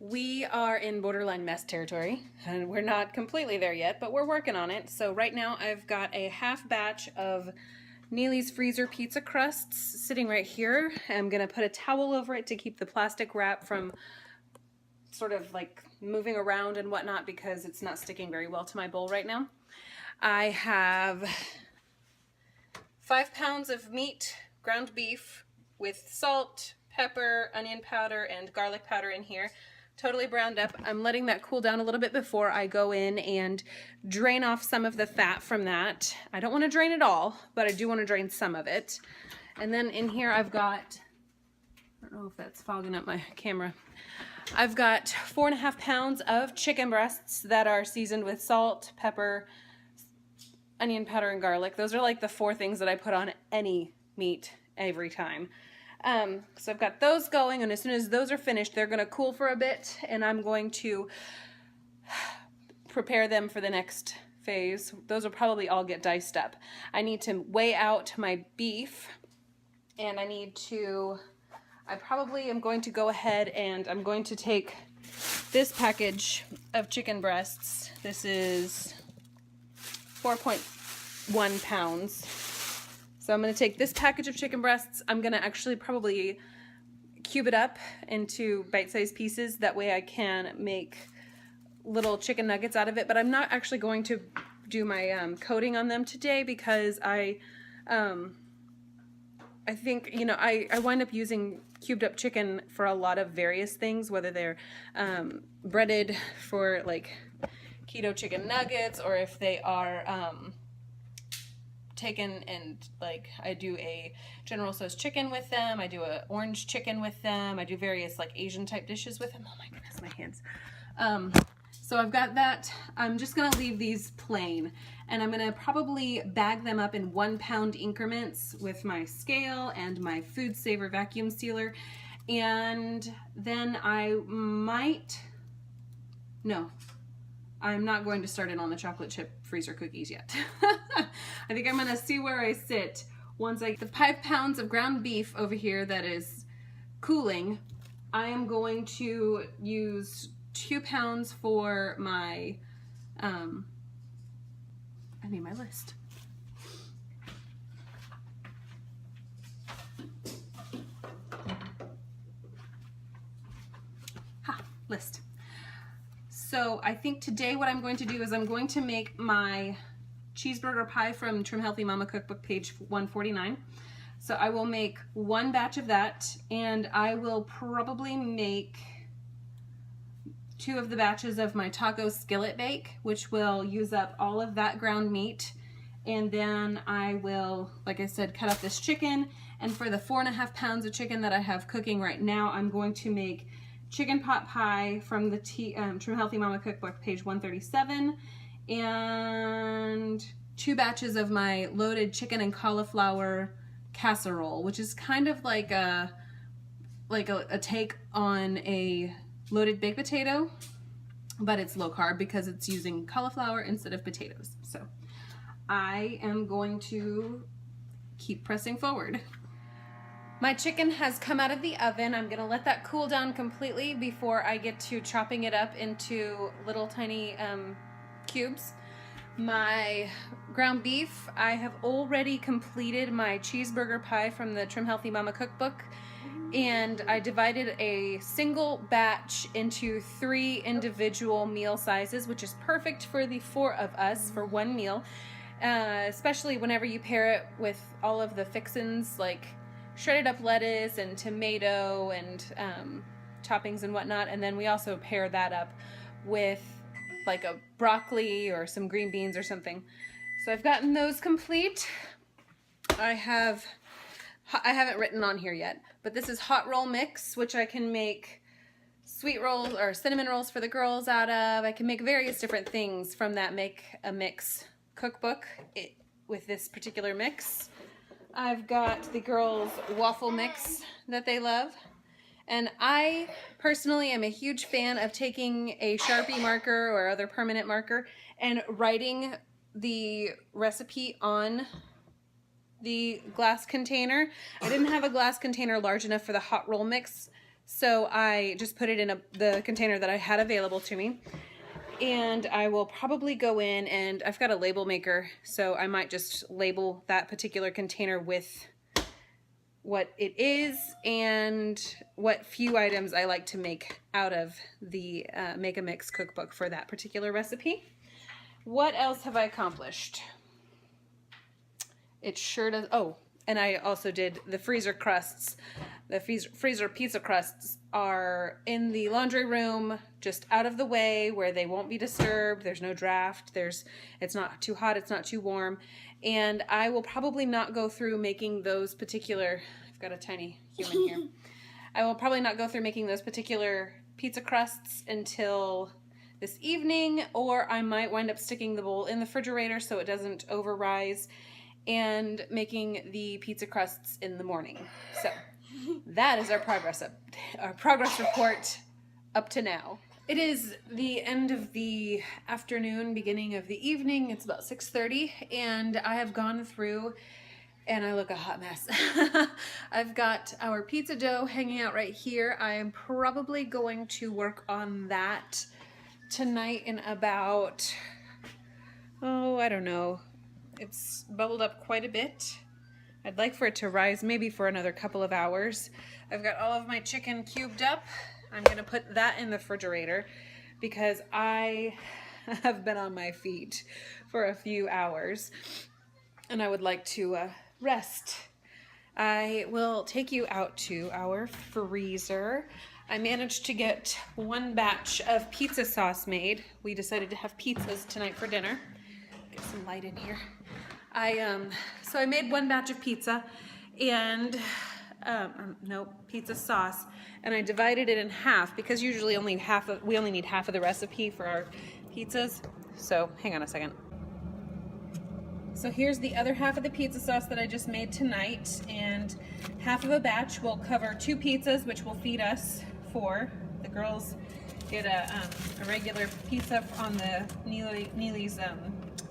We are in borderline mess territory, and we're not completely there yet, but we're working on it. So right now I've got a half batch of Neely's freezer pizza crusts sitting right here. I'm gonna put a towel over it to keep the plastic wrap from sort of like moving around and whatnot because it's not sticking very well to my bowl right now. I have 5 pounds of meat, ground beef, with salt, pepper, onion powder, and garlic powder in here. Totally browned up. I'm letting that cool down a little bit before I go in and drain off some of the fat from that. I don't want to drain it all, but I do want to drain some of it. And then in here I've got, I don't know if that's fogging up my camera. I've got 4.5 pounds of chicken breasts that are seasoned with salt, pepper, onion powder, and garlic. Those are like the 4 things that I put on any meat every time. So I've got those going, and as soon as those are finished, they're going to cool for a bit, and I'm going to prepare them for the next phase. Those will probably all get diced up. I need to weigh out my beef, and I probably am going to go ahead and I'm going to take this package of chicken breasts. This is 4.1 pounds. So I'm going to take this package of chicken breasts. I'm going to actually probably cube it up into bite-sized pieces. That way I can make little chicken nuggets out of it. But I'm not actually going to do my coating on them today because I think, you know, I wind up using cubed up chicken for a lot of various things, whether they're breaded for like keto chicken nuggets, or if they are taken and like I do a General Tso's chicken with them, I do a orange chicken with them, I do various like Asian type dishes with them. Oh my goodness, my hands. So I've got that. I'm just gonna leave these plain, and I'm gonna probably bag them up in 1 pound increments with my scale and my Food Saver vacuum sealer, and then I'm not going to start it on the chocolate chip freezer cookies yet. I think I'm gonna see where I sit once the 5 pounds of ground beef over here that is cooling. I am going to use 2 pounds for my, I need my list. List. So I think today what I'm going to do is I'm going to make my cheeseburger pie from Trim Healthy Mama Cookbook, page 149. So I will make 1 batch of that, and I will probably make 2 of the batches of my taco skillet bake, which will use up all of that ground meat. And then I will, like I said, cut up this chicken. And for the 4.5 pounds of chicken that I have cooking right now, I'm going to make chicken pot pie from the Trim Healthy Mama Cookbook, page 137, and 2 batches of my loaded chicken and cauliflower casserole, which is kind of like a take on a loaded baked potato, but it's low carb because it's using cauliflower instead of potatoes. So I am going to keep pressing forward. My chicken has come out of the oven. I'm gonna let that cool down completely before I get to chopping it up into little tiny cubes. My ground beef, I have already completed my cheeseburger pie from the Trim Healthy Mama Cookbook, and I divided a single batch into 3 individual meal sizes, which is perfect for the 4 of us for 1 meal, especially whenever you pair it with all of the fixins like shredded up lettuce and tomato and toppings and whatnot. And then we also pair that up with like a broccoli or some green beans or something. So I've gotten those complete. I haven't written on here yet, but this is hot roll mix, which I can make sweet rolls or cinnamon rolls for the girls out of. I can make various different things from that Make a Mix cookbook with this particular mix. I've got the girls' waffle mix that they love. And I personally am a huge fan of taking a Sharpie marker or other permanent marker and writing the recipe on the glass container. I didn't have a glass container large enough for the hot roll mix, So I just put it in the container that I had available to me. And I will probably go in, and I've got a label maker, so I might just label that particular container with what it is and what few items I like to make out of the Make a Mix cookbook for that particular recipe. What else have I accomplished? It sure does. Oh, and I also did the freezer crusts. The freezer pizza crusts are in the laundry room, just out of the way where they won't be disturbed. There's no draft. It's not too hot. It's not too warm. And I will probably not go through making those particular, I've got a tiny human here. I will probably not go through making those particular pizza crusts until this evening, or I might wind up sticking the bowl in the refrigerator so it doesn't over-rise, and making the pizza crusts in the morning. So that is our progress report up to now. It is the end of the afternoon, beginning of the evening. It's about 6:30, and I have gone through, and I look a hot mess. I've got our pizza dough hanging out right here. I am probably going to work on that tonight in about, I don't know. It's bubbled up quite a bit. I'd like for it to rise maybe for another couple of hours. I've got all of my chicken cubed up. I'm gonna put that in the refrigerator because I have been on my feet for a few hours and I would like to rest. I will take you out to our freezer. I managed to get one batch of pizza sauce made. We decided to have pizzas tonight for dinner. Get some light in here. So I made one batch of pizza and pizza sauce, and I divided it in half because usually we only need half of the recipe for our pizzas. So hang on a second. So here's the other half of the pizza sauce that I just made tonight, and half of a batch will cover 2 pizzas, which will feed us 4. The girls get a regular pizza on the Neely's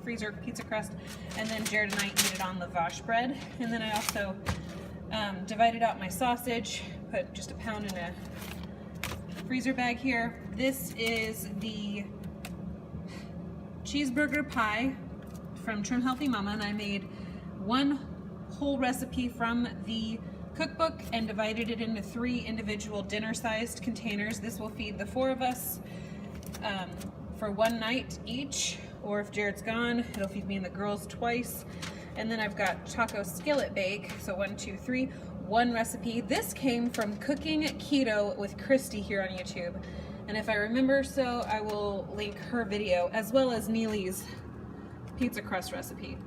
freezer pizza crust, and then Jared and I eat it on lavash bread. And then I also divided out my sausage, put just a pound in a freezer bag here. This is the cheeseburger pie from Trim Healthy Mama, and I made one whole recipe from the cookbook and divided it into 3 individual dinner-sized containers. This will feed the 4 of us for one night each. Or if Jared's gone, it'll feed me and the girls twice. And then I've got taco skillet bake. So 1, 2, 3, one recipe. This came from Cooking Keto with Christy here on YouTube. And if I remember so, I will link her video as well as Neely's pizza crust recipe.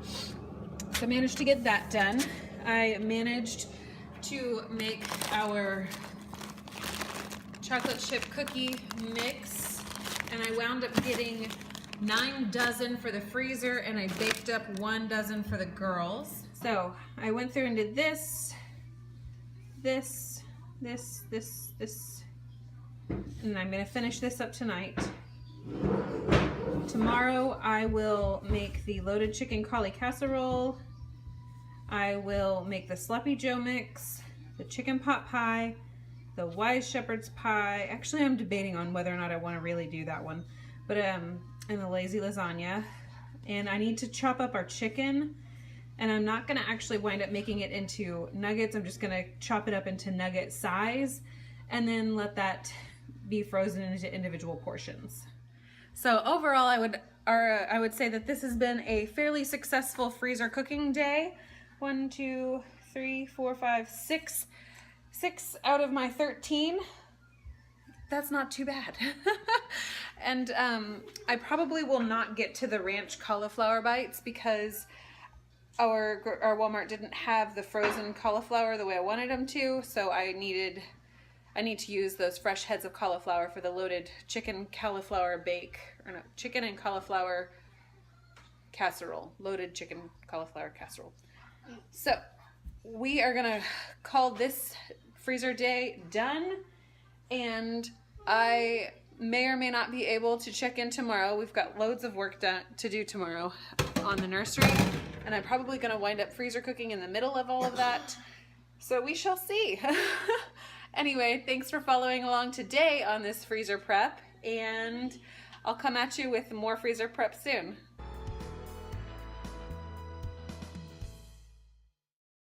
So I managed to get that done. I managed to make our chocolate chip cookie mix, and I wound up getting 9 dozen for the freezer, and I baked up 1 dozen for the girls. So I went through and did this, and I'm gonna finish this up tonight. Tomorrow I will make the loaded chicken cauli casserole. I will make the sloppy joe mix, the chicken pot pie, the wise shepherd's pie. Actually, I'm debating on whether or not I want to really do that one, but and the lazy lasagna. And I need to chop up our chicken, and I'm not gonna actually wind up making it into nuggets. I'm just gonna chop it up into nugget size and then let that be frozen into individual portions. So overall, I would say that this has been a fairly successful freezer cooking day. 1, 2, 3, 4, 5, 6 out of my 13. That's not too bad. And I probably will not get to the ranch cauliflower bites because our Walmart didn't have the frozen cauliflower the way I wanted them to, so I need to use those fresh heads of cauliflower for the loaded chicken and cauliflower casserole, loaded chicken cauliflower casserole. So we are gonna call this freezer day done, and I may or may not be able to check in tomorrow. We've got loads of work to do tomorrow on the nursery, and I'm probably gonna wind up freezer cooking in the middle of all of that. So we shall see. Anyway, thanks for following along today on this freezer prep, and I'll come at you with more freezer prep soon.